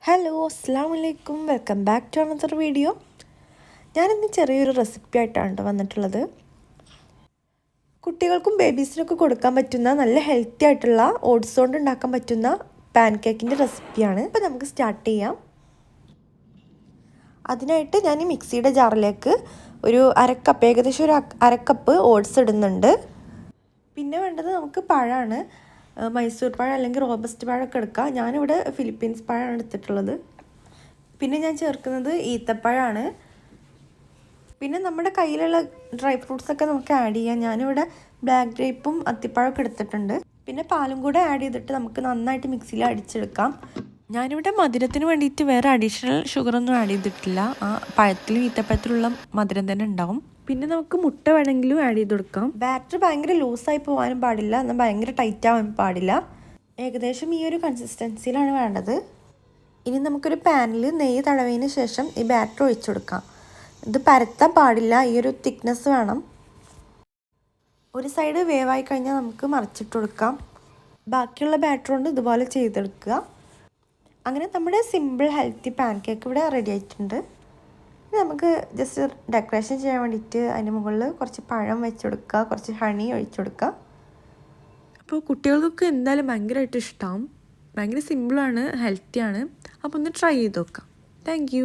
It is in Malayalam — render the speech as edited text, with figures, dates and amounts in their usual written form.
ഹലോ അസ്സലാമു അലൈക്കും welcome back to another video. ഞാനിന്ന് ചെറിയൊരു റെസിപ്പി ആയിട്ടാണ് വന്നിട്ടുള്ളത്. കുട്ടികൾക്കും ബേബീസിനൊക്കെ കൊടുക്കാൻ പറ്റുന്ന നല്ല ഹെൽത്തി ആയിട്ടുള്ള ഓട്സ് കൊണ്ട് ഉണ്ടാക്കാൻ പറ്റുന്ന പാൻ കേക്കിൻ്റെ റെസിപ്പിയാണ്. അപ്പോൾ നമുക്ക് സ്റ്റാർട്ട് ചെയ്യാം. അതിനായിട്ട് ഞാൻ ഈ മിക്സിയുടെ ജാറിലേക്ക് ഒരു അരക്കപ്പ്, ഏകദേശം ഒരു അരക്കപ്പ് ഓട്സ് ഇടുന്നുണ്ട്. പിന്നെ വേണ്ടത് നമുക്ക് പഴമാണ്. മൈസൂർ പഴം അല്ലെങ്കിൽ റോബസ്റ്റ് പഴമൊക്കെ എടുക്കുക. ഞാനിവിടെ ഫിലിപ്പീൻസ് പഴമാണ് എടുത്തിട്ടുള്ളത്. പിന്നെ ഞാൻ ചേർക്കുന്നത് ഈത്തപ്പഴമാണ്. പിന്നെ നമ്മുടെ കയ്യിലുള്ള ഡ്രൈ ഫ്രൂട്ട്സൊക്കെ നമുക്ക് ആഡ് ചെയ്യാം. ഞാനിവിടെ ബ്ലാക്ക് ഗ്രേപ്പും അത്തിപ്പഴമൊക്കെ എടുത്തിട്ടുണ്ട്. പിന്നെ പാലും കൂടെ ആഡ് ചെയ്തിട്ട് നമുക്ക് നന്നായിട്ട് മിക്സിയിൽ അടിച്ചെടുക്കാം. ഞാനിവിടെ മധുരത്തിന് വേണ്ടിയിട്ട് വേറെ അഡീഷണൽ ഷുഗറൊന്നും ആഡ് ചെയ്തിട്ടില്ല. ആ പഴത്തിലും ഈത്തപ്പഴത്തിലുള്ള മധുരം തന്നെ ഉണ്ടാവും. പിന്നെ നമുക്ക് മുട്ട വേണമെങ്കിലും ആഡ് ചെയ്ത് കൊടുക്കാം. ബാറ്റർ ഭയങ്കര ലൂസായി പോകാനും പാടില്ല, എന്നാൽ ഭയങ്കര ടൈറ്റ് ആവാൻ പാടില്ല. ഏകദേശം ഈ ഒരു കൺസിസ്റ്റൻസിയിലാണ് വേണ്ടത്. ഇനി നമുക്കൊരു പാനിൽ നെയ്യ് തടവിയതിന് ശേഷം ഈ ബാറ്റർ ഒഴിച്ചു കൊടുക്കാം. ഇത് പരത്താൻ പാടില്ല, ഈ ഒരു തിക്നെസ് വേണം. ഒരു സൈഡ് വേവായി കഴിഞ്ഞാൽ നമുക്ക് മറിച്ചിട്ട് കൊടുക്കാം. ബാക്കിയുള്ള ബാറ്റർ കൊണ്ട് ഇതുപോലെ ചെയ്തെടുക്കുക. അങ്ങനെ നമ്മുടെ സിമ്പിൾ ഹെൽത്തി പാൻ കേക്ക് ഇവിടെ റെഡി ആയിട്ടുണ്ട്. നമുക്ക് ജസ്റ്റ് ഡെക്കറേഷൻ ചെയ്യാൻ വേണ്ടിയിട്ട് അതിന് മുകളിൽ കുറച്ച് പഴം വെച്ച് കൊടുക്കുക, കുറച്ച് ഹണി ഒഴിച്ചു കൊടുക്കുക. അപ്പോൾ കുട്ടികൾക്കൊക്കെ എന്തായാലും ഭയങ്കരമായിട്ട് ഇഷ്ടമാവും. ഭയങ്കര സിമ്പിളാണ്, ഹെൽത്തിയാണ്. അപ്പോൾ ഒന്ന് ട്രൈ ചെയ്ത് നോക്കാം. താങ്ക്